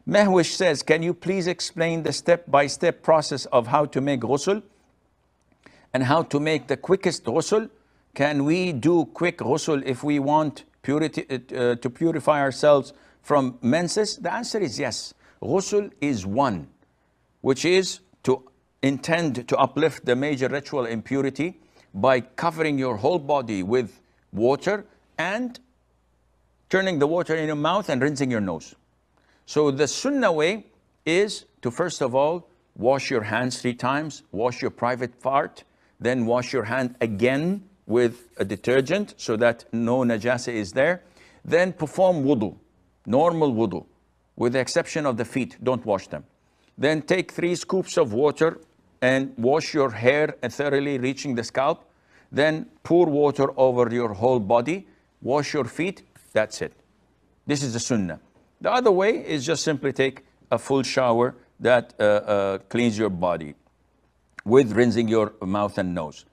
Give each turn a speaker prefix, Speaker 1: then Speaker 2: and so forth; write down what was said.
Speaker 1: Mehwish says, can you please explain the step-by-step process of how to make ghusl and how to make the quickest ghusl? Can we do quick ghusl if we want to purify ourselves from menses? The answer is yes. Ghusl is one, which is to intend to uplift the major ritual impurity by covering your whole body with water and turning the water in your mouth and rinsing your nose. So the Sunnah way is to first of all wash your hands 3 times, wash your private part, then wash your hand again with a detergent so that no najasa is there. Then perform wudu, normal wudu, with the exception of the feet, don't wash them. Then take 3 scoops of water and wash your hair thoroughly reaching the scalp. Then pour water over your whole body, wash your feet, that's it. This is the Sunnah. The other way is just simply take a full shower that cleans your body with rinsing your mouth and nose.